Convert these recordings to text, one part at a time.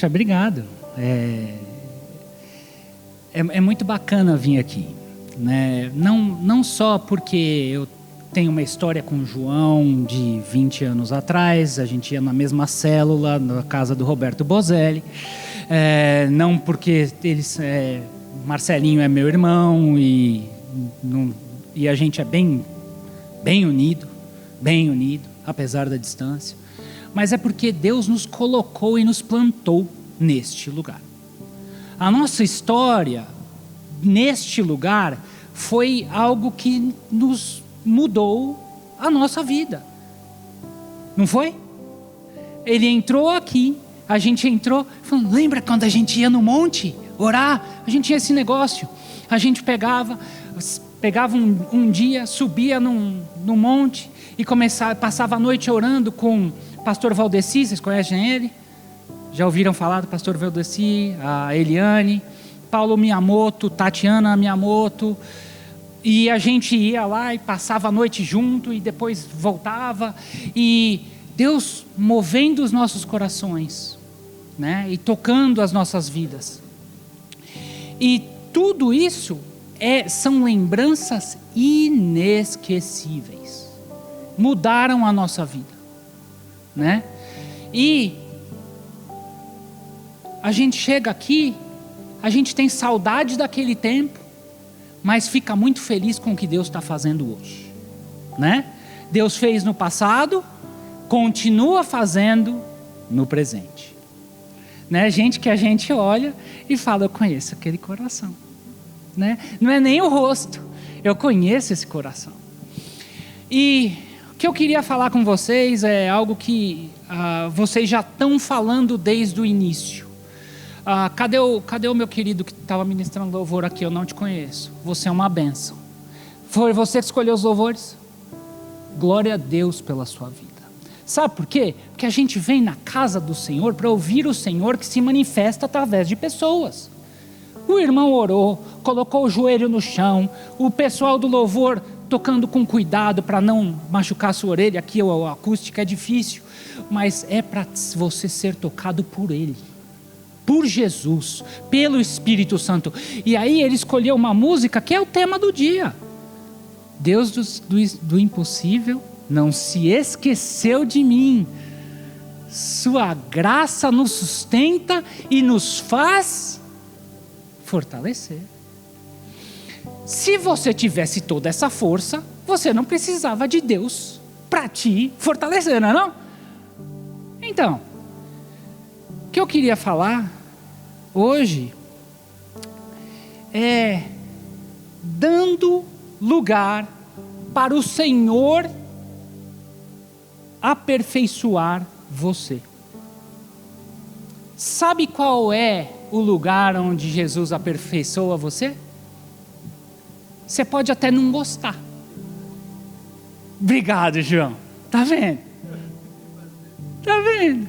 Poxa, obrigado. É muito bacana vir aqui, né? Não só porque eu tenho uma história com o João de 20 anos atrás, a gente ia na mesma célula, na casa do Roberto Bozelli, não porque Marcelinho é meu irmão e a gente é bem unido, apesar da distância, mas é porque Deus nos colocou e nos plantou neste lugar. A nossa história neste lugar foi algo que nos mudou a nossa vida. Não foi? Ele entrou aqui, a gente entrou, falando, lembra quando a gente ia no monte orar? A gente tinha esse negócio. A gente pegava um dia, subia no monte e passava a noite orando com o pastor Valdeci, vocês conhecem ele? Já ouviram falar do pastor Valdeci, a Eliane, Paulo Miyamoto, Tatiana Miyamoto, e a gente ia lá e passava a noite junto e depois voltava, e Deus movendo os nossos corações, né? E tocando as nossas vidas. E tudo isso são lembranças inesquecíveis, mudaram a nossa vida, né? E a gente chega aqui, a gente tem saudade daquele tempo, mas fica muito feliz com o que Deus está fazendo hoje, né? Deus fez no passado, continua fazendo no presente, né? Gente que a gente olha e fala, eu conheço aquele coração, né? Não é nem o rosto, eu conheço esse coração. E o que eu queria falar com vocês é algo que vocês já estão falando desde o início. Cadê o meu querido que estava ministrando louvor aqui? Eu não te conheço. Você é uma bênção. Foi você que escolheu os louvores? Glória a Deus pela sua vida. Sabe por quê? Porque a gente vem na casa do Senhor para ouvir o Senhor que se manifesta através de pessoas. O irmão orou, colocou o joelho no chão, o pessoal do louvor tocando com cuidado para não machucar a sua orelha. Aqui a acústica é difícil, mas é para você ser tocado por Ele, por Jesus, pelo Espírito Santo. E aí ele escolheu uma música que é o tema do dia. Deus do impossível não se esqueceu de mim. Sua graça nos sustenta e nos faz fortalecer. Se você tivesse toda essa força, você não precisava de Deus para te fortalecer, não é não? Então, o que eu queria falar hoje é dando lugar para o Senhor aperfeiçoar você. Sabe qual é o lugar onde Jesus aperfeiçoa você? Você pode até não gostar. Obrigado, João. Tá vendo? Tá vendo?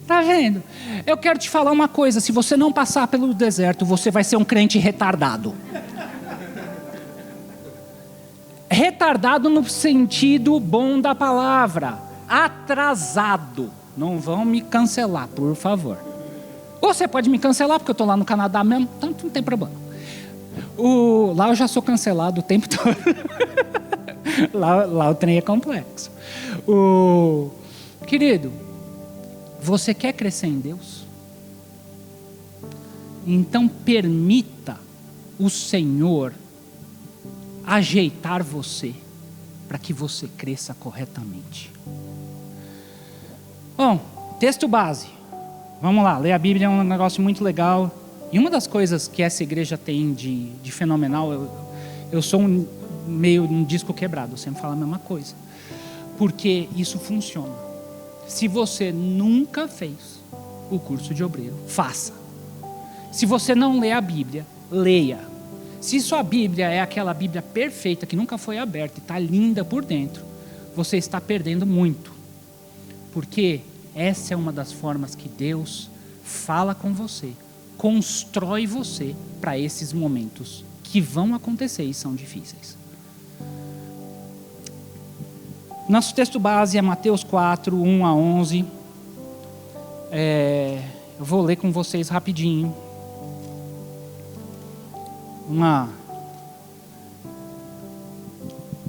Tá vendo? Eu quero te falar uma coisa, se você não passar pelo deserto, você vai ser um crente retardado. Retardado no sentido bom da palavra. Atrasado. Não vão me cancelar, por favor. Ou você pode me cancelar, porque eu estou lá no Canadá mesmo, então não tem problema. Lá eu já sou cancelado o tempo todo. lá o trem é complexo. Querido, você quer crescer em Deus? Então permita o Senhor ajeitar você para que você cresça corretamente. Bom, texto base. Vamos lá, ler a Bíblia é um negócio muito legal. E uma das coisas que essa igreja tem de fenomenal, eu sou meio um disco quebrado, eu sempre falo a mesma coisa. Porque isso funciona. Se você nunca fez o curso de obreiro, faça. Se você não lê a Bíblia, leia. Se sua Bíblia é aquela Bíblia perfeita, que nunca foi aberta e está linda por dentro, você está perdendo muito. Porque essa é uma das formas que Deus fala com você, constrói você para esses momentos que vão acontecer e são difíceis. Nosso texto base é Mateus 4, 1 a 11. Eu vou ler com vocês rapidinho. Uma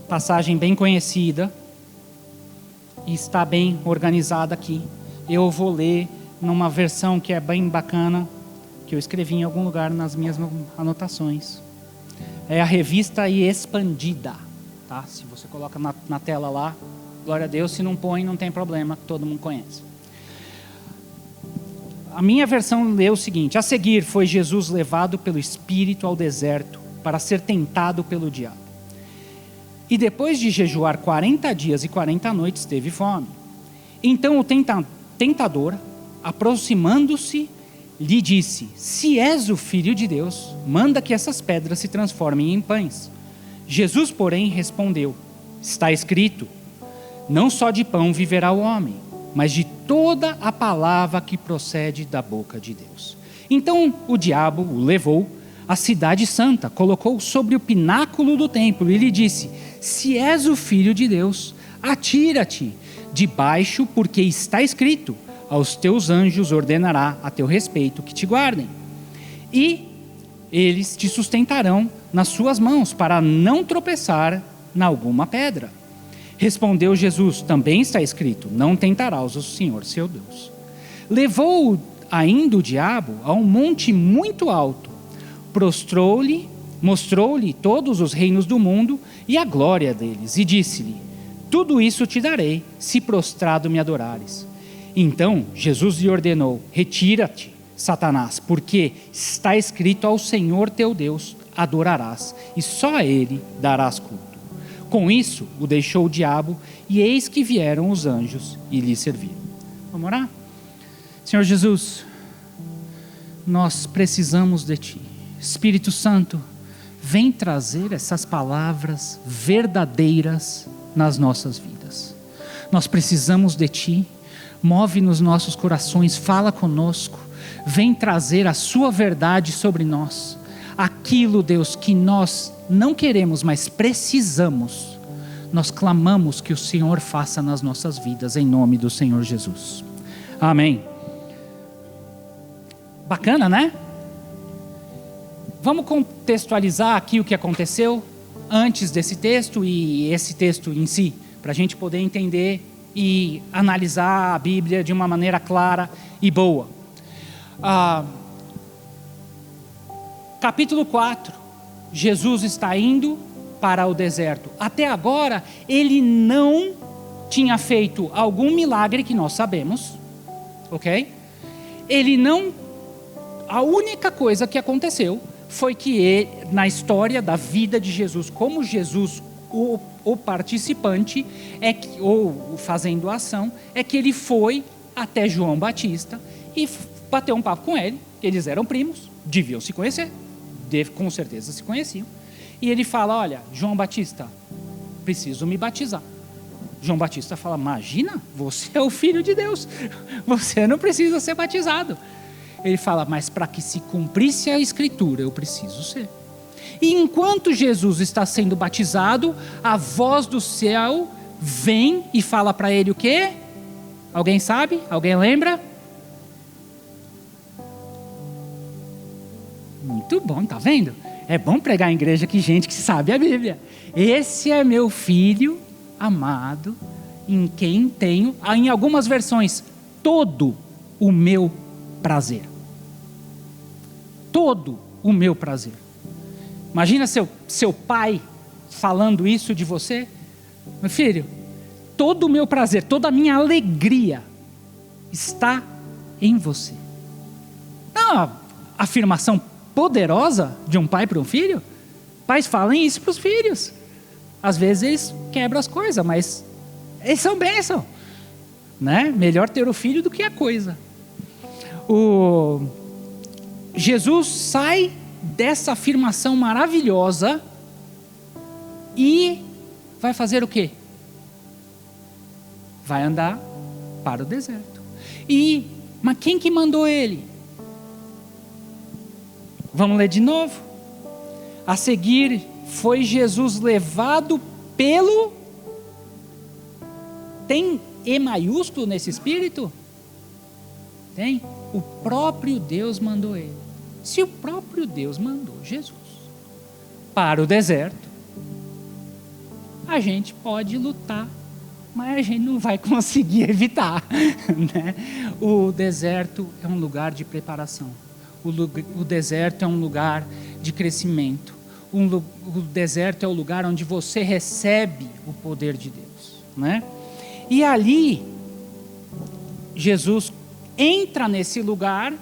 passagem bem conhecida e está bem organizada aqui. Eu vou ler numa versão que é bem bacana, que eu escrevi em algum lugar nas minhas anotações. É a Revista e Expandida, tá? Se você coloca na tela lá, glória a Deus. Se não põe, não tem problema, todo mundo conhece. A minha versão lê o seguinte: a seguir foi Jesus levado pelo Espírito ao deserto para ser tentado pelo diabo. E depois de jejuar 40 dias e 40 noites, teve fome. Então o tentador, aproximando-se, lhe disse: se és o Filho de Deus, manda que essas pedras se transformem em pães. Jesus, porém, respondeu: está escrito, não só de pão viverá o homem, mas de toda a palavra que procede da boca de Deus. Então o diabo o levou à cidade santa, colocou sobre o pináculo do templo e lhe disse: se és o Filho de Deus, atira-te debaixo, porque está escrito, aos teus anjos ordenará a teu respeito que te guardem. E eles te sustentarão nas suas mãos, para não tropeçar em alguma pedra. Respondeu Jesus: também está escrito, não tentarás o Senhor seu Deus. Levou-o ainda o diabo a um monte muito alto, prostrou-lhe, mostrou-lhe todos os reinos do mundo e a glória deles, e disse-lhe: tudo isso te darei, se prostrado me adorares. Então Jesus lhe ordenou: retira-te, Satanás, porque está escrito, ao Senhor teu Deus adorarás, e só a ele darás culto. Com isso o deixou o diabo, e eis que vieram os anjos e lhe serviram. Vamos orar? Senhor Jesus, nós precisamos de Ti. Espírito Santo, vem trazer essas palavras verdadeiras nas nossas vidas. Nós precisamos de Ti. Move nos nossos corações, fala conosco, vem trazer a sua verdade sobre nós. Aquilo, Deus, que nós não queremos, mas precisamos, nós clamamos que o Senhor faça nas nossas vidas, em nome do Senhor Jesus. Amém. Bacana, né? Vamos contextualizar aqui o que aconteceu antes desse texto e esse texto em si, para a gente poder entender e analisar a Bíblia de uma maneira clara e boa. Capítulo 4, Jesus está indo para o deserto. Até agora, ele não tinha feito algum milagre que nós sabemos, ok? A única coisa que aconteceu foi que ele, na história da vida de Jesus, como Jesus, o participante, ou fazendo a ação, é que ele foi até João Batista e bateu um papo com ele. Eles eram primos, deviam se conhecer, com certeza se conheciam. E ele fala: olha, João Batista, preciso me batizar. João Batista fala: imagina, você é o Filho de Deus, você não precisa ser batizado. Ele fala: mas para que se cumprisse a Escritura, eu preciso ser. E enquanto Jesus está sendo batizado, a voz do céu vem e fala para ele o quê? Alguém sabe? Alguém lembra? Muito bom, tá vendo? É bom pregar em igreja que gente que sabe a Bíblia. Esse é meu filho amado, em quem tenho, em algumas versões, todo o meu prazer. Todo o meu prazer. Imagina seu pai falando isso de você. Meu filho, todo o meu prazer, toda a minha alegria está em você. É uma afirmação poderosa de um pai para um filho. Pais falem isso para os filhos. Às vezes eles quebram as coisas, mas eles são bênção, né? Melhor ter o filho do que a coisa. Jesus sai dessa afirmação maravilhosa e vai fazer o quê? Vai andar para o deserto. Mas quem que mandou ele? Vamos ler de novo. A seguir foi Jesus levado pelo... Tem E maiúsculo nesse espírito? Tem? O próprio Deus mandou ele. Se o próprio Deus mandou Jesus para o deserto, a gente pode lutar, mas a gente não vai conseguir evitar, né? O deserto é um lugar de preparação. O deserto é um lugar de crescimento. O deserto é o lugar onde você recebe o poder de Deus, né? E ali, Jesus entra nesse lugar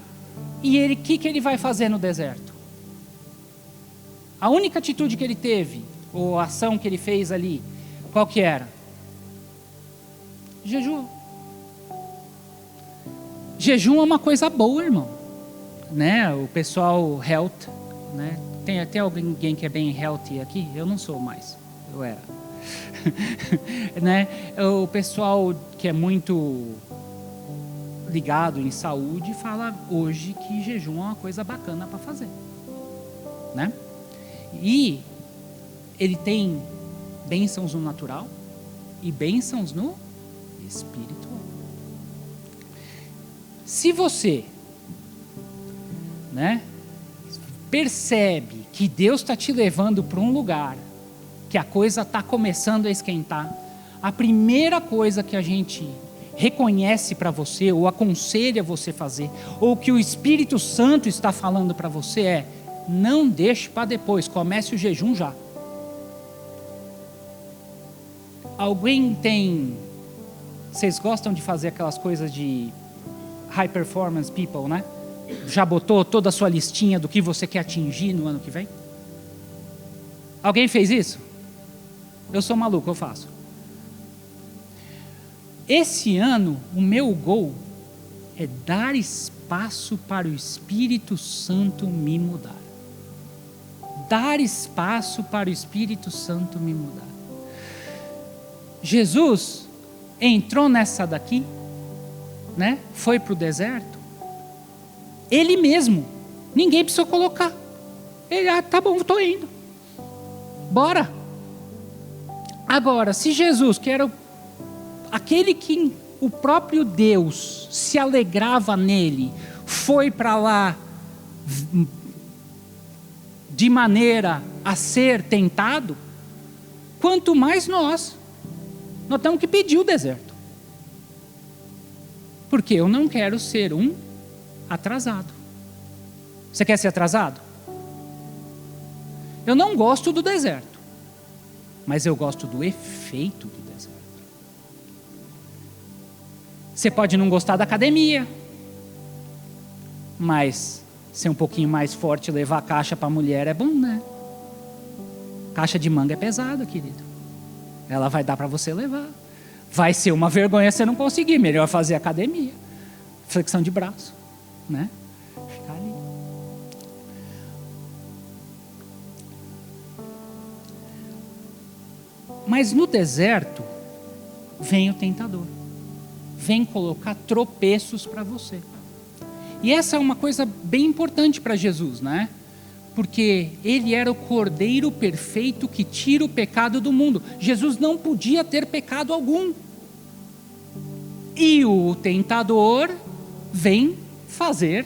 e o que ele vai fazer no deserto? A única atitude que ele teve, ou ação que ele fez ali, qual que era? Jejum. Jejum é uma coisa boa, irmão, né? O pessoal health, né? Tem até alguém que é bem healthy aqui? Eu não sou mais, eu era. Né? O pessoal que é muito ligado em saúde fala hoje que jejum é uma coisa bacana para fazer, né? E ele tem bênçãos no natural e bênçãos no espiritual. Se você, né, percebe que Deus está te levando para um lugar que a coisa está começando a esquentar, a primeira coisa que a gente reconhece para você, ou aconselha você fazer, ou que o Espírito Santo está falando para você é: não deixe para depois, comece o jejum já. Alguém tem... Vocês gostam de fazer aquelas coisas de high performance people, né? Já botou toda a sua listinha do que você quer atingir no ano que vem? Alguém fez isso? Eu sou maluco, eu faço. Esse ano, o meu goal é dar espaço para o Espírito Santo me mudar. Dar espaço para o Espírito Santo me mudar. Jesus entrou nessa daqui, né? Foi para o deserto. Ele mesmo, ninguém precisou colocar. Ele, tá bom, estou indo. Bora. Agora, se Jesus, que era aquele que o próprio Deus se alegrava nele, foi para lá de maneira a ser tentado, quanto mais nós temos que pedir o deserto. Porque eu não quero ser um atrasado. Você quer ser atrasado? Eu não gosto do deserto, mas eu gosto do efeito do deserto. Você pode não gostar da academia, mas ser um pouquinho mais forte e levar a caixa para a mulher é bom, né? Caixa de manga é pesada, querido. Ela vai dar para você levar. Vai ser uma vergonha você não conseguir. Melhor fazer academia. Flexão de braço, né? Ficar ali. Mas no deserto vem o tentador. Vem colocar tropeços para você. E essa é uma coisa bem importante para Jesus, né? Porque ele era o Cordeiro perfeito que tira o pecado do mundo. Jesus não podia ter pecado algum. E o tentador vem fazer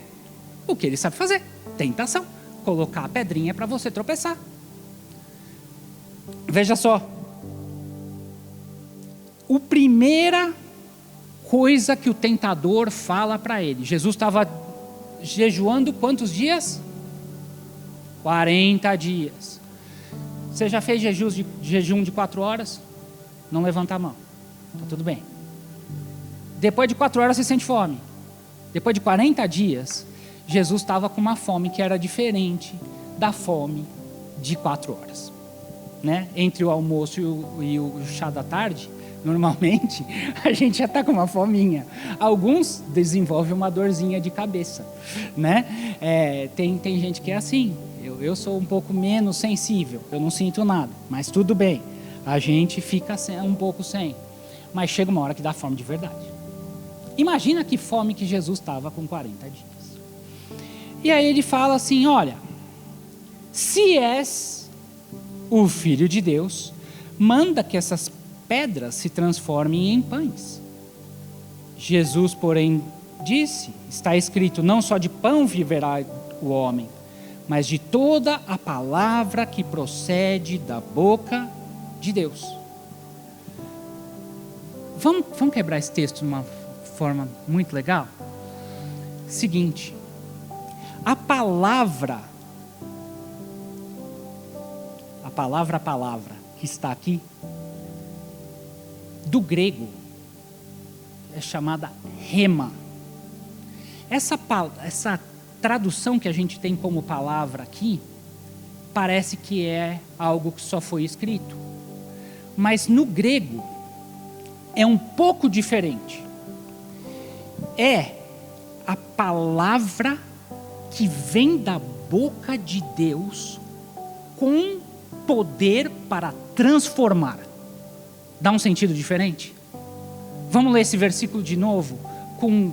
o que ele sabe fazer. Tentação. Colocar a pedrinha para você tropeçar. Veja só. A primeira coisa que o tentador fala para ele. Jesus estava jejuando quantos dias? 40 dias. Você já fez jejum de 4 horas? Não levanta a mão. Tá tudo bem. Depois de 4 horas você sente fome. Depois de 40 dias, Jesus estava com uma fome que era diferente da fome de 4 horas. Né? Entre o almoço e o chá da tarde, normalmente, a gente já está com uma fominha. Alguns desenvolvem uma dorzinha de cabeça. Né? Tem gente que é assim. Eu sou um pouco menos sensível, eu não sinto nada, mas tudo bem, a gente fica um pouco sem, mas chega uma hora que dá fome de verdade. Imagina que fome que Jesus estava com 40 dias. E aí ele fala assim: olha, se és o Filho de Deus, manda que essas pedras se transformem em pães. Jesus, porém, disse, está escrito, não só de pão viverá o homem, mas de toda a palavra que procede da boca de Deus. Vamos quebrar esse texto de uma forma muito legal? Seguinte, a palavra que está aqui, do grego, é chamada rema. Essa tradução que a gente tem como palavra aqui, parece que é algo que só foi escrito. Mas no grego, é um pouco diferente. É a palavra que vem da boca de Deus com poder para transformar. Dá um sentido diferente? Vamos ler esse versículo de novo,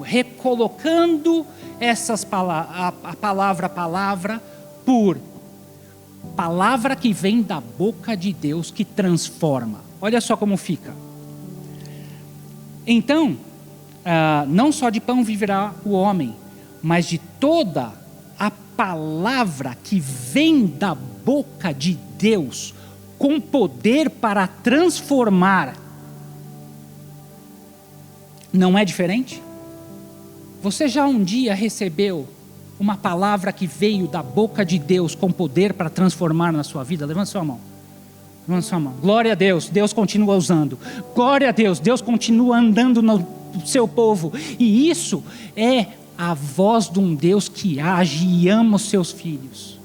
recolocando a palavra por palavra que vem da boca de Deus que transforma. Olha só como fica. Então, não só de pão viverá o homem, mas de toda a palavra que vem da boca de Deus, com poder para transformar. Não é diferente? Você já um dia recebeu uma palavra que veio da boca de Deus com poder para transformar na sua vida? Levanta sua mão. Levanta sua mão. Glória a Deus, Deus continua usando. Glória a Deus, Deus continua andando no seu povo. E isso é a voz de um Deus que age e ama os seus filhos.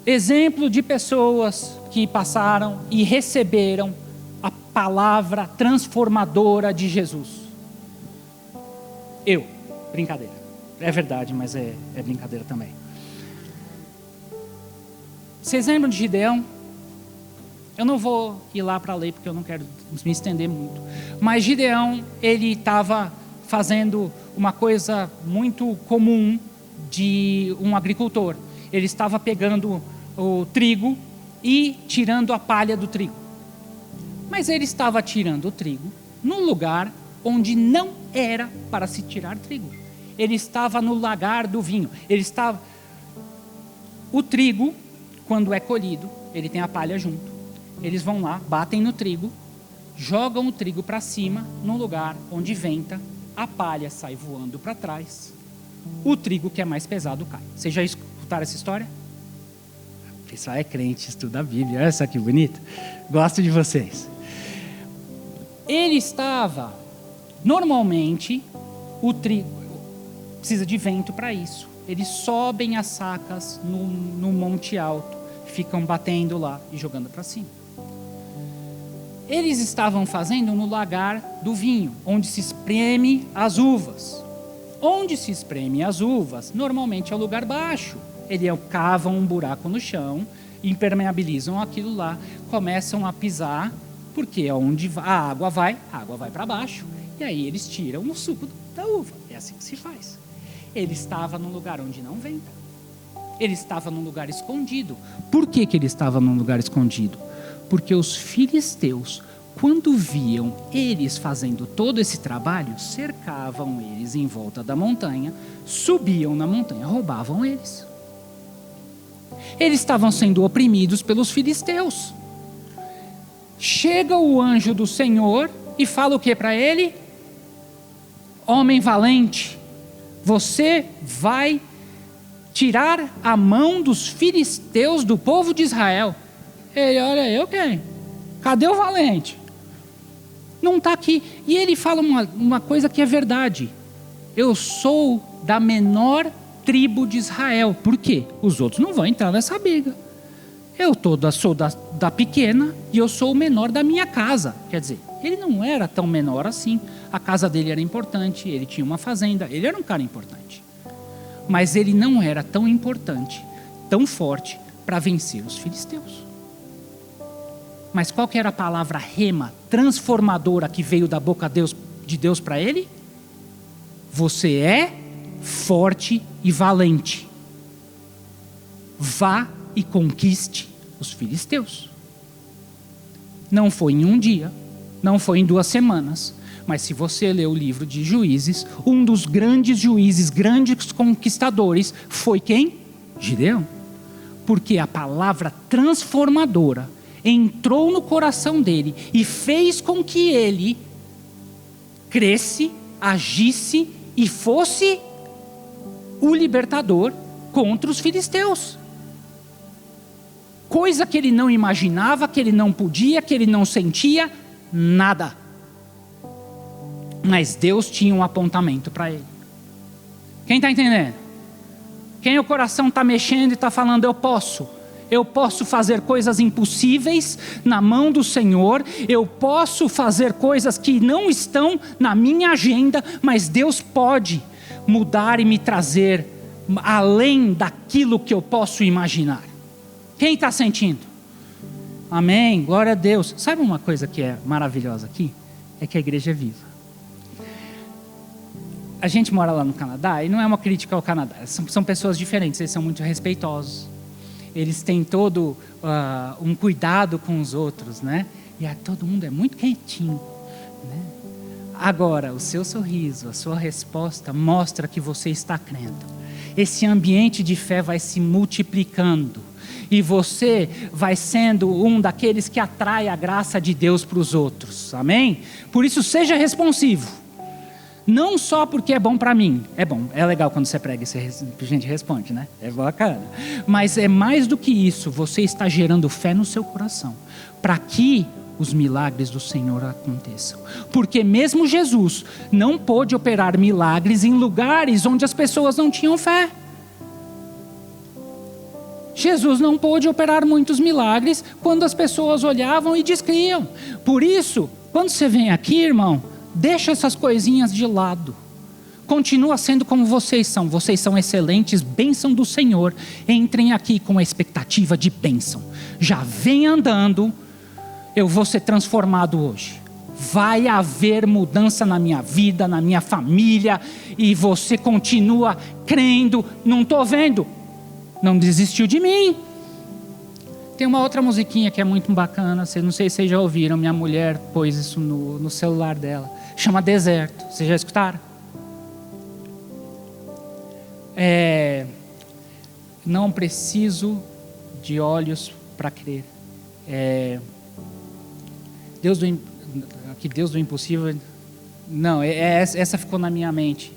Exemplo de pessoas que passaram e receberam a palavra transformadora de Jesus. Brincadeira. É verdade, mas é brincadeira também. Vocês lembram de Gideão? Eu não vou ir lá para ler porque eu não quero me estender muito. Mas Gideão, ele estava fazendo uma coisa muito comum de um agricultor. Ele estava pegando o trigo e tirando a palha do trigo. Mas ele estava tirando o trigo num lugar onde não era para se tirar trigo. Ele estava no lagar do vinho. O trigo, quando é colhido, ele tem a palha junto. Eles vão lá, batem no trigo, jogam o trigo para cima, num lugar onde venta, a palha sai voando para trás, o trigo que é mais pesado cai. Vocês já escutaram essa história? O pessoal é crente, estuda a Bíblia, olha só que bonito. Gosto de vocês. Ele estava, normalmente, o trigo precisa de vento para isso. Eles sobem as sacas no monte alto, ficam batendo lá e jogando para cima. Eles estavam fazendo no lagar do vinho, onde se espreme as uvas. Onde se espreme as uvas, normalmente é o lugar baixo. Eles cavam um buraco no chão, impermeabilizam aquilo lá, começam a pisar, porque onde a água vai para baixo. E aí eles tiram o suco da uva. É assim que se faz. Ele estava num lugar onde não venta. Ele estava num lugar escondido. Por que ele estava num lugar escondido? Porque os filisteus, quando viam eles fazendo todo esse trabalho, cercavam eles em volta da montanha, subiam na montanha, roubavam eles. Eles estavam sendo oprimidos pelos filisteus. Chega o anjo do Senhor e fala o que para ele? Homem valente, você vai tirar a mão dos filisteus do povo de Israel. Ele, olha, eu quem? Cadê o valente? Não está aqui. E ele fala uma coisa que é verdade. Eu sou da menor tribo de Israel. Por quê? Os outros não vão entrar nessa briga. Eu sou da pequena e eu sou o menor da minha casa. Quer dizer, ele não era tão menor assim. A casa dele era importante, ele tinha uma fazenda, ele era um cara importante. Mas ele não era tão importante, tão forte para vencer os filisteus. Mas qual que era a palavra rema, transformadora, que veio da boca de Deus para ele? Você é forte e valente. Vá e conquiste os filisteus. Não foi em um dia, não foi em 2 semanas, Mas se você ler o livro de Juízes, um dos grandes juízes, grandes conquistadores, foi quem? Gideão. Porque a palavra transformadora entrou no coração dele e fez com que ele cresce, agisse e fosse o libertador contra os filisteus. Coisa que ele não imaginava, que ele não podia, que ele não sentia, nada. Mas Deus tinha um apontamento para ele. Quem está entendendo? Quem o coração está mexendo e está falando, eu posso fazer coisas impossíveis na mão do Senhor, eu posso fazer coisas que não estão na minha agenda, mas Deus pode mudar e me trazer além daquilo que eu posso imaginar. Quem está sentindo? Amém, glória a Deus. Sabe uma coisa que é maravilhosa aqui? É que a igreja é viva. A gente mora lá no Canadá, e não é uma crítica ao Canadá, são pessoas diferentes, eles são muito respeitosos. Eles têm todo um cuidado com os outros, né? E todo mundo é muito quietinho, né? Agora, o seu sorriso, a sua resposta mostra que você está crendo. Esse ambiente de fé vai se multiplicando. E você vai sendo um daqueles que atrai a graça de Deus para os outros. Amém? Por isso, seja responsivo. Não só porque é bom para mim. É bom, é legal quando você prega e a gente responde, né? É bacana. Mas é mais do que isso. Você está gerando fé no seu coração. Para que os milagres do Senhor aconteçam. Porque mesmo Jesus não pôde operar milagres em lugares onde as pessoas não tinham fé. Jesus não pôde operar muitos milagres quando as pessoas olhavam e descriam. Por isso, quando você vem aqui, irmão, deixa essas coisinhas de lado. Continua sendo como vocês são. Vocês são excelentes, bênção do Senhor. Entrem aqui com a expectativa de bênção. Já vem andando, eu vou ser transformado hoje. Vai haver mudança na minha vida, na minha família. E você continua crendo. Não estou vendo. Não desistiu de mim. Tem uma outra musiquinha que é muito bacana. Não sei se vocês já ouviram. Minha mulher pôs isso no celular dela. Chama Deserto. Vocês já escutaram? Não preciso de olhos para crer. Deus do impossível. Não, essa ficou na minha mente.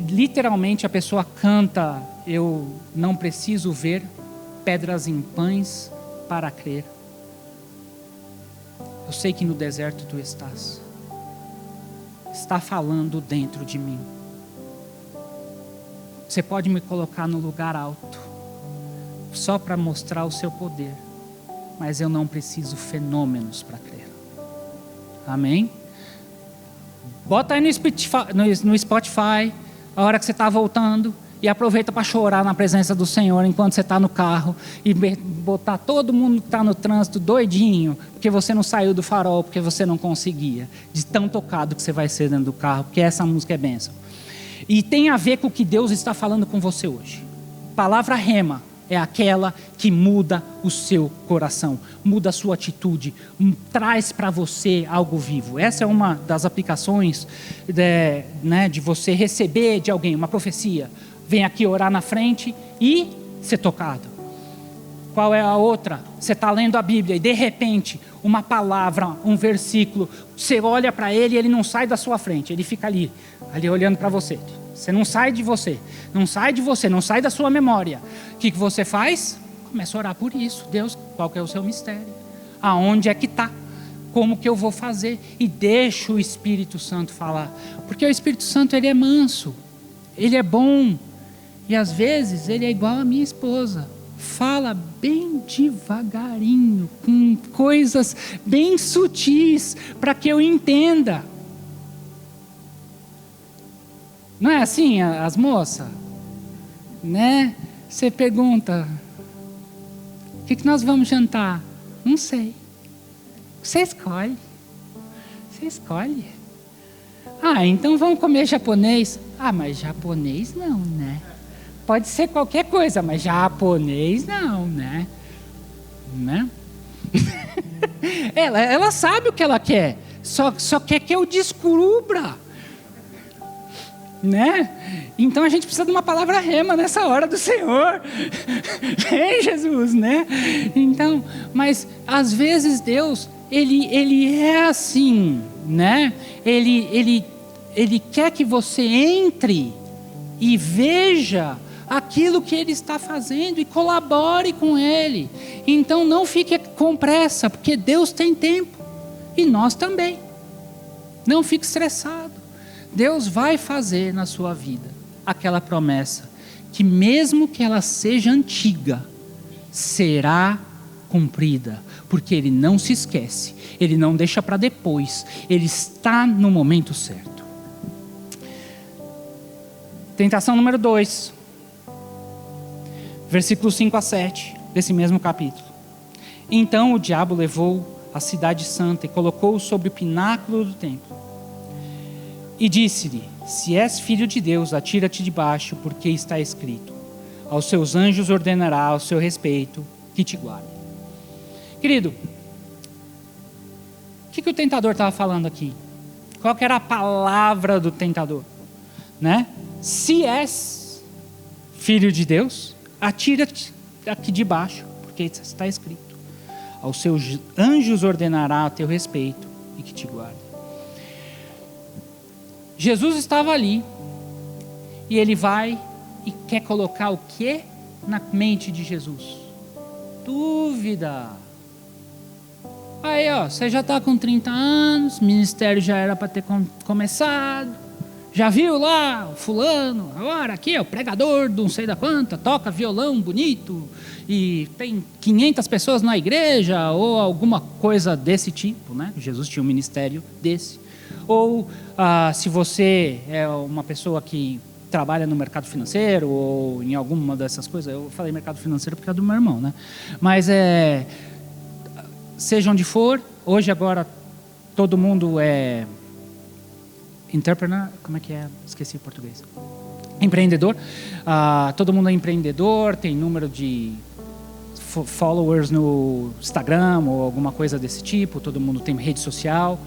Literalmente a pessoa canta: eu não preciso ver pedras em pães para crer. Eu sei que no deserto tu estás. Está falando dentro de mim. Você pode me colocar no lugar alto, só para mostrar o seu poder, mas eu não preciso fenômenos para crer. Amém? Bota aí no Spotify, a hora que você está voltando, e aproveita para chorar na presença do Senhor enquanto você está no carro, e botar todo mundo que está no trânsito doidinho, porque você não saiu do farol, porque você não conseguia, de tão tocado que você vai ser dentro do carro, porque essa música é bênção. E tem a ver com o que Deus está falando com você hoje. Palavra rema é aquela que muda o seu coração, muda a sua atitude, traz para você algo vivo. Essa é uma das aplicações de você receber de alguém uma profecia. Vem aqui orar na frente e ser tocado. Qual é a outra? Você está lendo a Bíblia e de repente uma palavra, um versículo, você olha para ele e ele não sai da sua frente, ele fica ali olhando para você. Você não sai de você, não sai da sua memória. O que você faz? Começa a orar por isso. Deus, qual que é o seu mistério? Aonde é que está? Como que eu vou fazer? E deixa o Espírito Santo falar. Porque o Espírito Santo, ele é manso, ele é bom. E às vezes ele é igual a minha esposa. Fala bem devagarinho, com coisas bem sutis, para que eu entenda. Não é assim as moças? Né? Você pergunta: o que nós vamos jantar? Não sei. Você escolhe. Então vamos comer japonês. Mas japonês não, né? Pode ser qualquer coisa, mas japonês não, né? Ela sabe o que ela quer, só quer que eu descubra, né? Então a gente precisa de uma palavra rema nessa hora do Senhor. Vem, Jesus, né? Então, mas às vezes Deus, ele é assim, né? Ele quer que você entre e veja aquilo que Ele está fazendo e colabore com Ele. Então não fique com pressa, porque Deus tem tempo e nós também. Não fique estressado. Deus vai fazer na sua vida aquela promessa que, mesmo que ela seja antiga, será cumprida, porque Ele não se esquece, Ele não deixa para depois, Ele está no momento certo. Tentação número 2, versículos 5 a 7, desse mesmo capítulo. Então o diabo levou a cidade santa e colocou-o sobre o pináculo do templo. E disse-lhe: se és filho de Deus, atira-te debaixo, porque está escrito: aos seus anjos ordenará ao seu respeito que te guardem. Querido, o que o tentador estava falando aqui? Qual que era a palavra do tentador? Né? Se és filho de Deus, atira-te aqui debaixo, porque está escrito: aos seus anjos ordenará a teu respeito e que te guardem. Jesus estava ali, e Ele vai e quer colocar o que na mente de Jesus? Dúvida. Aí, você já está com 30 anos, o ministério já era para ter começado, já viu lá o fulano, agora aqui é o pregador de não sei da quanta, toca violão bonito, e tem 500 pessoas na igreja, ou alguma coisa desse tipo, né? Jesus tinha um ministério desse. Ou se você é uma pessoa que trabalha no mercado financeiro ou em alguma dessas coisas, eu falei mercado financeiro porque é do meu irmão, né? Mas seja onde for, hoje agora todo mundo é entrepreneur, como é que é? Esqueci o português. Empreendedor. Todo mundo é empreendedor, tem número de followers no Instagram ou alguma coisa desse tipo, todo mundo tem rede social.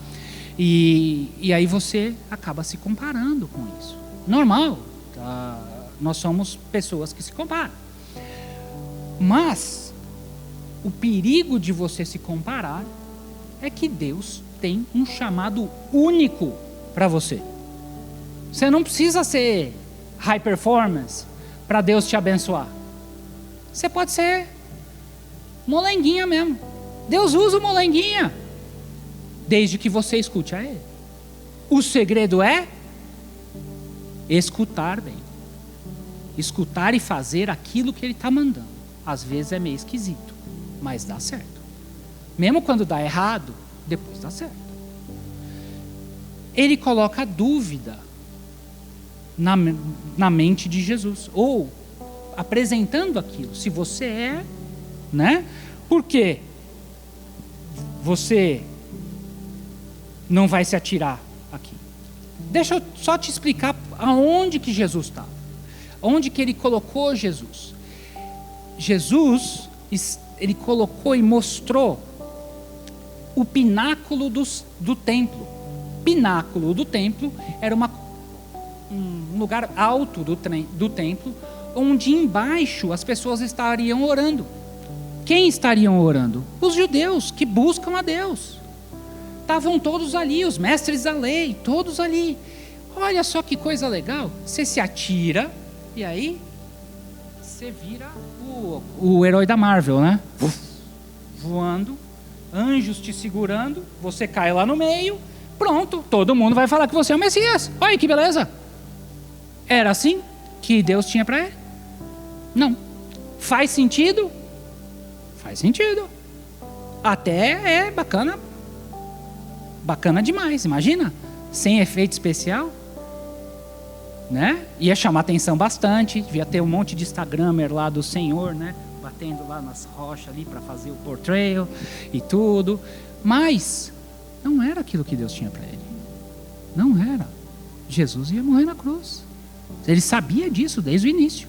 E aí você acaba se comparando com isso. Normal, nós somos pessoas que se comparam. Mas o perigo de você se comparar é que Deus tem um chamado único para você. Você não precisa ser high performance para Deus te abençoar. Você pode ser molenguinha mesmo. Deus usa o molenguinha, desde que você escute a Ele. O segredo é escutar bem. Escutar e fazer aquilo que Ele está mandando. Às vezes é meio esquisito, mas dá certo. Mesmo quando dá errado, depois dá certo. Ele coloca dúvida na mente de Jesus, ou apresentando aquilo. Se você é, né? Por quê? Você não vai se atirar aqui. Deixa eu só te explicar aonde que Jesus estava. Onde que Ele colocou Jesus. Jesus, Ele colocou e mostrou o pináculo do templo. Pináculo do templo era um lugar alto do templo, onde embaixo as pessoas estariam orando. Quem estariam orando? Os judeus que buscam a Deus. Estavam todos ali, os mestres da lei, todos ali. Olha só que coisa legal. Você se atira e aí você vira o herói da Marvel, né? Voando, anjos te segurando, você cai lá no meio, pronto, todo mundo vai falar que você é o Messias. Olha que beleza. Era assim que Deus tinha para ele? Não. Faz sentido? Faz sentido. Até é bacana. Bacana demais, imagina, sem efeito especial, né? Ia chamar atenção bastante, devia ter um monte de instagramer lá do Senhor, né? Batendo lá nas rochas ali para fazer o portrayal e tudo, mas não era aquilo que Deus tinha para ele, não era. Jesus ia morrer na cruz, ele sabia disso desde o início.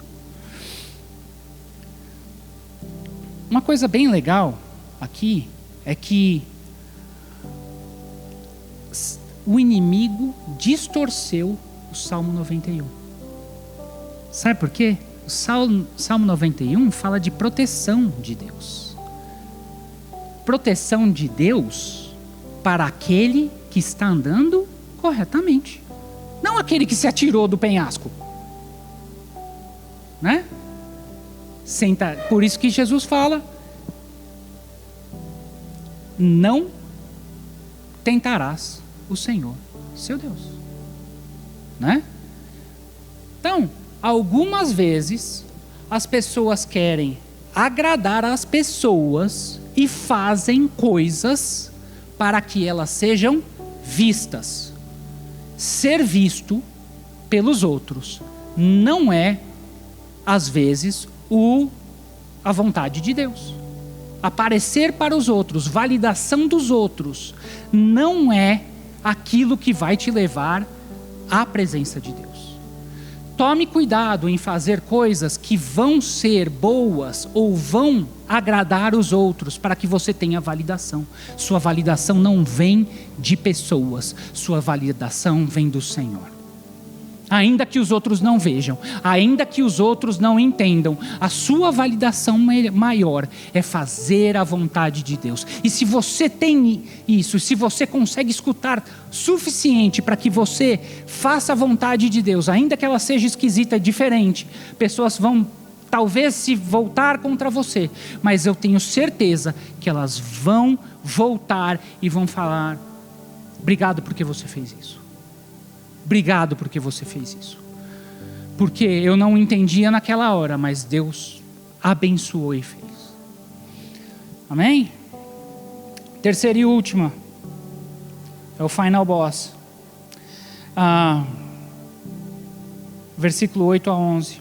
Uma coisa bem legal aqui é que o inimigo distorceu o Salmo 91. Sabe por quê? O Salmo 91 fala de proteção de Deus. Proteção de Deus para aquele que está andando corretamente. Não aquele que se atirou do penhasco. Né? Por isso que Jesus fala: não tentarás o Senhor, seu Deus. Né? Então, algumas vezes as pessoas querem agradar as pessoas e fazem coisas para que elas sejam vistas. Ser visto pelos outros não é, às vezes, a vontade de Deus. Aparecer para os outros, validação dos outros, não é aquilo que vai te levar à presença de Deus. Tome cuidado em fazer coisas que vão ser boas ou vão agradar os outros para que você tenha validação. Sua validação não vem de pessoas, sua validação vem do Senhor. Ainda que os outros não vejam, ainda que os outros não entendam, a sua validação maior é fazer a vontade de Deus. E se você tem isso, se você consegue escutar suficiente para que você faça a vontade de Deus, ainda que ela seja esquisita e diferente, pessoas vão talvez se voltar contra você, mas eu tenho certeza que elas vão voltar e vão falar: obrigado porque você fez isso. Obrigado porque você fez isso. Porque eu não entendia naquela hora, mas Deus abençoou e fez. Amém? Terceira e última. É o final boss. Versículo 8 a 11.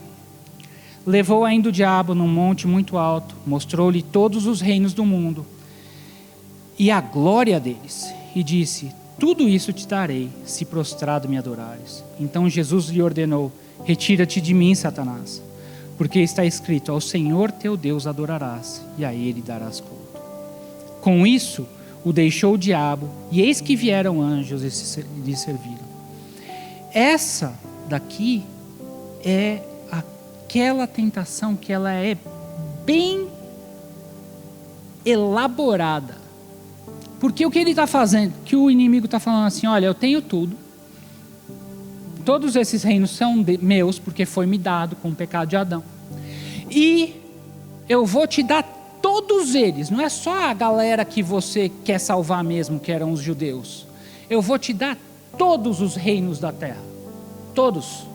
Levou ainda o diabo num monte muito alto, mostrou-lhe todos os reinos do mundo e a glória deles, e disse: tudo isso te darei, se prostrado me adorares. Então Jesus lhe ordenou: retira-te de mim, Satanás, porque está escrito: ao Senhor teu Deus adorarás, e a ele darás culto. Com isso, o deixou o diabo, e eis que vieram anjos e lhe serviram. Essa daqui é aquela tentação que ela é bem elaborada. Porque o que ele está fazendo, que o inimigo está falando assim: olha, eu tenho tudo, todos esses reinos são meus, porque foi me dado com o pecado de Adão, e eu vou te dar todos eles, não é só a galera que você quer salvar mesmo, que eram os judeus, eu vou te dar todos os reinos da terra, todos.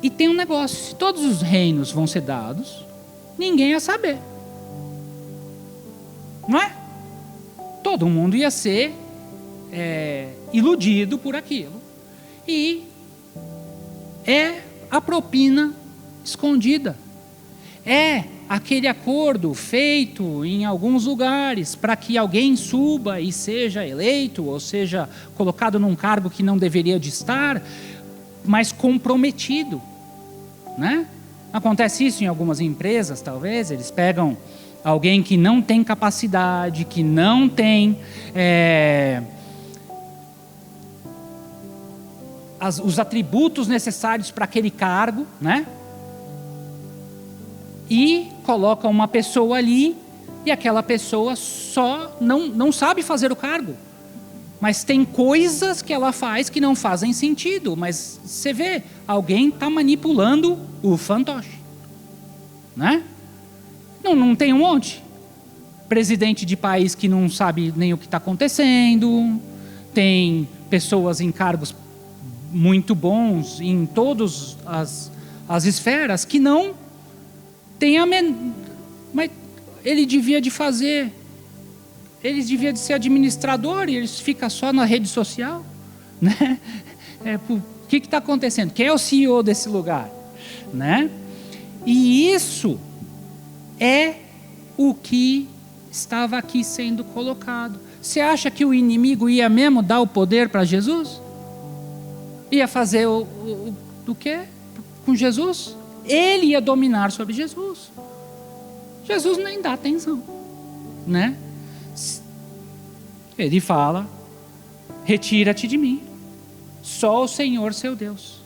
E tem um negócio: se todos os reinos vão ser dados, ninguém ia saber. Não é? Todo mundo ia ser iludido por aquilo. E é a propina escondida. É aquele acordo feito em alguns lugares para que alguém suba e seja eleito, ou seja colocado num cargo que não deveria de estar, mas comprometido. Né? Acontece isso em algumas empresas, talvez. Eles pegam alguém que não tem capacidade, que não tem os atributos necessários para aquele cargo, né? E colocam uma pessoa ali, e aquela pessoa só não sabe fazer o cargo. Mas tem coisas que ela faz que não fazem sentido. Mas você vê, alguém está manipulando o fantoche. Né? Não tem um monte? Presidente de país que não sabe nem o que está acontecendo. Tem pessoas em cargos muito bons em todas as esferas que não tem mas ele devia de fazer. Eles deviam de ser administrador e eles ficam só na rede social. Né? O que está acontecendo? Quem é o CEO desse lugar? Né? E isso é o que estava aqui sendo colocado. Você acha que o inimigo ia mesmo dar o poder para Jesus? Ia fazer o quê? Com Jesus? Ele ia dominar sobre Jesus. Jesus nem dá atenção, né? Ele fala: retira-te de mim, só o Senhor seu Deus.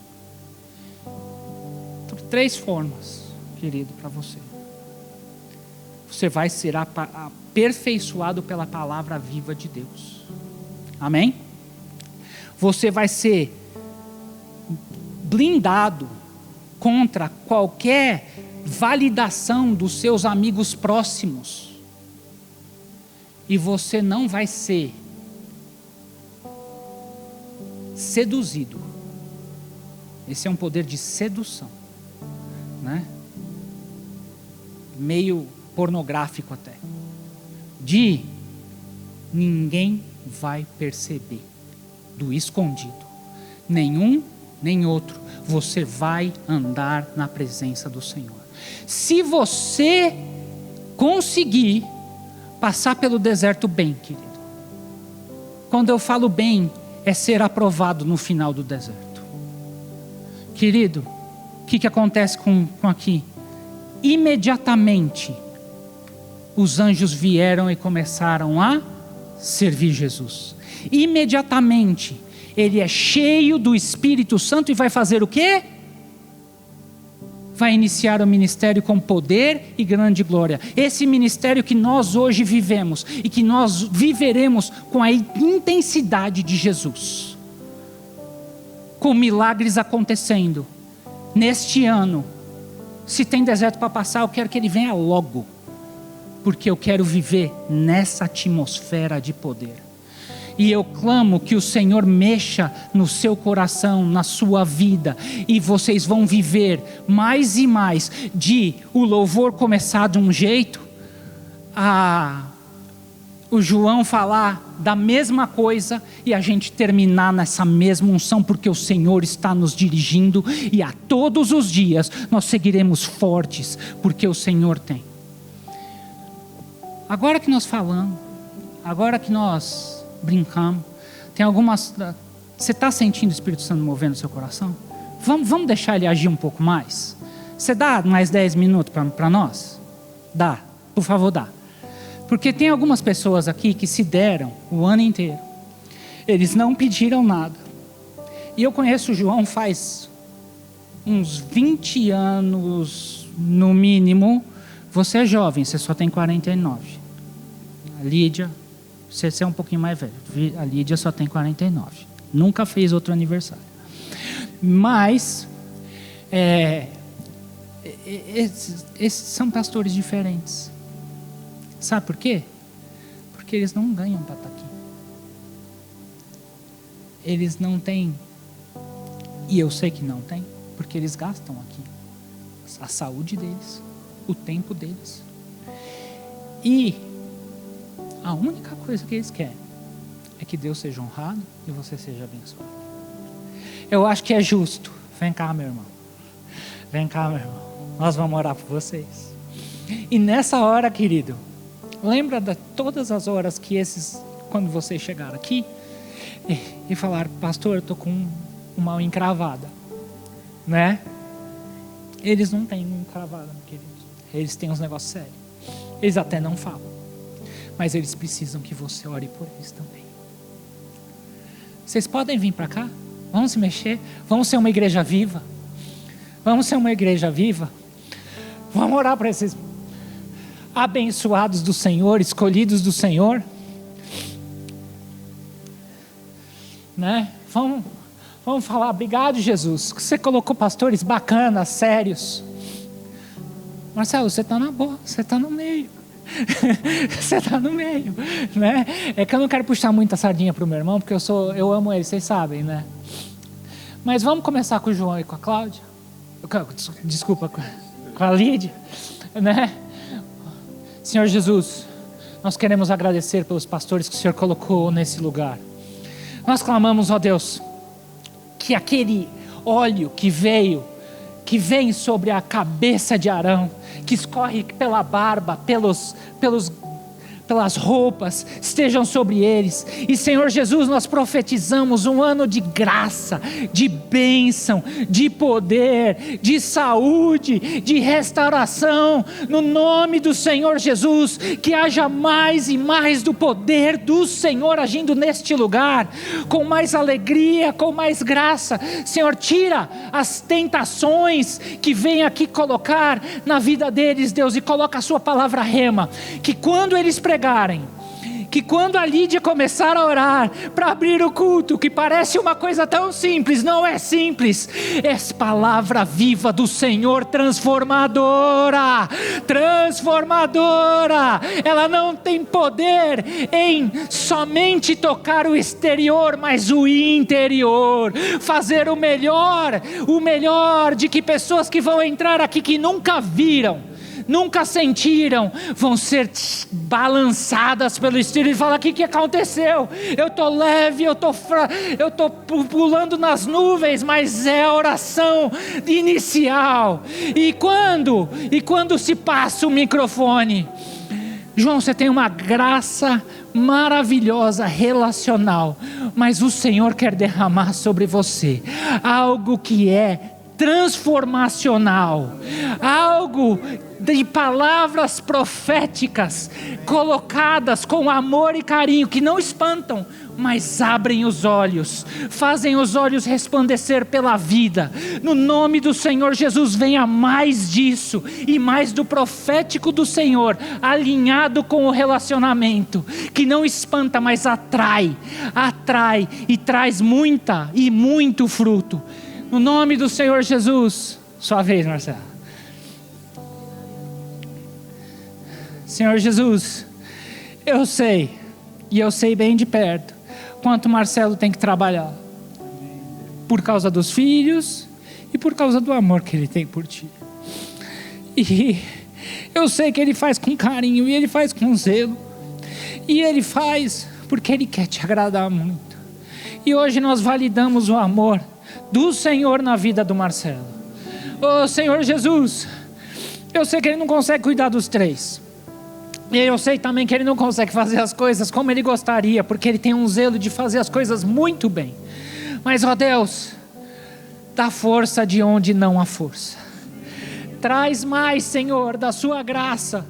Por 3 formas, querido, para você. Você vai ser aperfeiçoado pela palavra viva de Deus. Amém? Você vai ser blindado contra qualquer validação dos seus amigos próximos. E você não vai ser seduzido. Esse é um poder de sedução, né? Meio pornográfico até. De ninguém vai perceber, do escondido. Nenhum, nem outro. Você vai andar na presença do Senhor. Se você conseguir passar pelo deserto bem, querido. Quando eu falo bem, é ser aprovado no final do deserto. Querido, o que acontece com aqui? Imediatamente, os anjos vieram e começaram a servir Jesus. Imediatamente, ele é cheio do Espírito Santo e vai fazer o quê? Vai iniciar o ministério com poder e grande glória. Esse ministério que nós hoje vivemos e que nós viveremos com a intensidade de Jesus. Com milagres acontecendo. Neste ano, se tem deserto para passar, eu quero que ele venha logo. Porque eu quero viver nessa atmosfera de poder. E eu clamo que o Senhor mexa no seu coração, na sua vida. E vocês vão viver mais e mais de o louvor começar de um jeito, o João falar da mesma coisa e a gente terminar nessa mesma unção, porque o Senhor está nos dirigindo e a todos os dias nós seguiremos fortes, porque o Senhor tem. Agora que nós falamos, agora que nós brincamos, tem algumas... Você está sentindo o Espírito Santo movendo o seu coração? Vamos deixar ele agir um pouco mais? Você dá mais 10 minutos para nós? Dá, por favor, dá. Porque tem algumas pessoas aqui que se deram o ano inteiro. Eles não pediram nada. E eu conheço o João faz uns 20 anos, no mínimo. Você é jovem, você só tem 49. A Lídia, você é um pouquinho mais velho. A Lídia só tem 49. Nunca fez outro aniversário. Mas, esses são pastores diferentes. Sabe por quê? Porque eles não ganham para estar aqui. Eles não têm, e eu sei que não tem, porque eles gastam aqui a saúde deles, o tempo deles. E a única coisa que eles querem é que Deus seja honrado e você seja abençoado. Eu acho que é justo. Vem cá, meu irmão. Vem cá, meu irmão. Nós vamos orar por vocês. E nessa hora, querido, lembra de todas as horas que quando vocês chegaram aqui e falaram: pastor, eu estou com uma encravada, né? Eles não têm encravada, querido. Eles têm uns negócios sérios. Eles até não falam, mas eles precisam que você ore por eles também. Vocês podem vir para cá? Vamos se mexer? Vamos ser uma igreja viva? Vamos ser uma igreja viva? Vamos orar para esses abençoados do Senhor, escolhidos do Senhor, né? Vamos falar: obrigado, Jesus, que você colocou pastores bacanas, sérios. Marcelo, você está na boa, você está no meio. Você está no meio, né? É que eu não quero puxar muita sardinha para o meu irmão, porque eu amo ele, vocês sabem, né? Mas vamos começar com o João e com a Cláudia. Desculpa, com a Lídia, né? Senhor Jesus, nós queremos agradecer pelos pastores que o Senhor colocou nesse lugar. Nós clamamos, ó Deus, que aquele óleo que vem sobre a cabeça de Arão, que escorre pela barba, pelas roupas, estejam sobre eles. E Senhor Jesus, nós profetizamos um ano de graça, de bênção, de poder, de saúde, de restauração, no nome do Senhor Jesus. Que haja mais e mais do poder do Senhor agindo neste lugar, com mais alegria, com mais graça. Senhor, tira as tentações que vem aqui colocar na vida deles, Deus, e coloca a sua palavra rema, que quando eles pregarem, que quando a Lídia começar a orar para abrir o culto, que parece uma coisa tão simples, não é simples, é palavra viva do Senhor, transformadora, ela não tem poder em somente tocar o exterior, mas o interior, fazer o melhor de que pessoas que vão entrar aqui, que nunca viram, nunca sentiram, vão ser balançadas pelo Espírito e falar: o que aconteceu? Eu estou leve, eu estou pulando nas nuvens, mas é a oração inicial. E quando se passa o microfone, João, você tem uma graça maravilhosa relacional, mas o Senhor quer derramar sobre você algo que é transformacional, algo de palavras proféticas colocadas com amor e carinho, que não espantam, mas abrem os olhos, fazem os olhos resplandecer pela vida. No nome do Senhor Jesus, venha mais disso e mais do profético do Senhor, alinhado com o relacionamento, que não espanta, mas atrai e traz muita e muito fruto. No nome do Senhor Jesus. Sua vez, Marcelo. Senhor Jesus, eu sei bem de perto, quanto Marcelo tem que trabalhar, por causa dos filhos e por causa do amor que ele tem por ti. E eu sei que ele faz com carinho, e ele faz com zelo, e ele faz porque ele quer te agradar muito. E hoje nós validamos o amor do Senhor na vida do Marcelo. Oh Senhor Jesus, eu sei que ele não consegue cuidar dos três, e eu sei também que ele não consegue fazer as coisas como ele gostaria, porque ele tem um zelo de fazer as coisas muito bem. Mas ó Deus, dá força de onde não há força, traz mais, Senhor, da sua graça.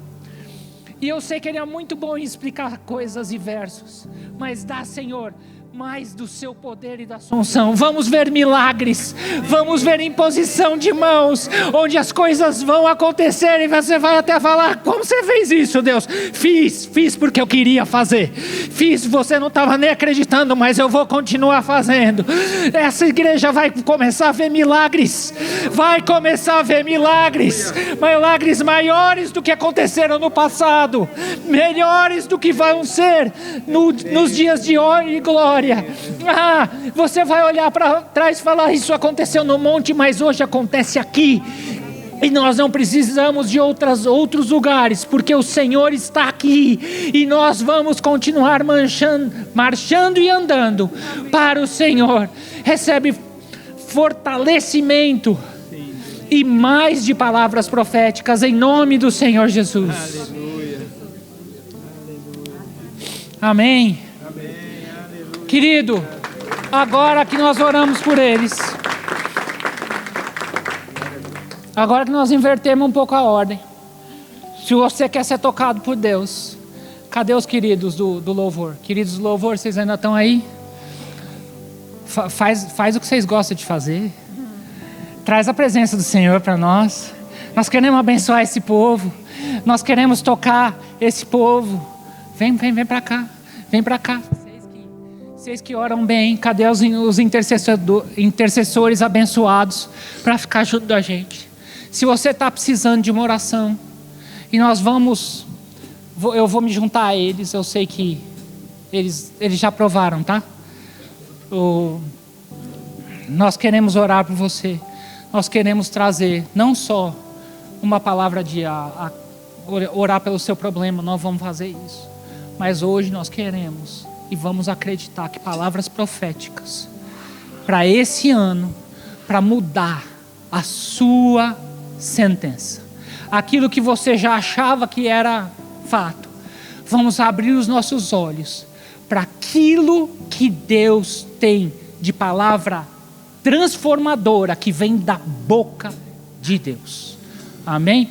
E eu sei que ele é muito bom em explicar coisas e versos, mas dá, Senhor, mais do seu poder e da sua unção. Vamos ver milagres, vamos ver imposição de mãos, onde as coisas vão acontecer e você vai até falar: como você fez isso, Deus? Fiz porque eu queria fazer, você não estava nem acreditando, mas eu vou continuar fazendo. Essa igreja vai começar a ver milagres, milagres maiores do que aconteceram no passado, melhores do que vão ser nos dias de honra e glória. Você vai olhar para trás e falar: isso aconteceu no monte, mas hoje acontece aqui. E nós não precisamos de outros lugares, porque o Senhor está aqui, e nós vamos continuar marchando e andando para o Senhor. Recebe fortalecimento e mais de palavras proféticas em nome do Senhor Jesus. Aleluia. Amém. Querido, agora que nós oramos por eles, agora que nós invertemos um pouco a ordem, se você quer ser tocado por Deus, cadê os queridos do louvor? Queridos do louvor, vocês ainda estão aí? Faz o que vocês gostam de fazer. Traz a presença do Senhor para nós. Nós queremos abençoar esse povo, nós queremos tocar esse povo. Vem para cá, vem para cá. Vocês que oram bem, cadê os intercessores abençoados para ficar junto da gente? Se você está precisando de uma oração, e eu vou me juntar a eles, eu sei que eles já provaram, tá? Nós queremos orar por você, nós queremos trazer não só uma palavra de orar pelo seu problema, nós vamos fazer isso, mas hoje nós queremos e vamos acreditar que palavras proféticas para esse ano, para mudar a sua sentença, aquilo que você já achava que era fato, vamos abrir os nossos olhos para aquilo que Deus tem de palavra transformadora que vem da boca de Deus. Amém?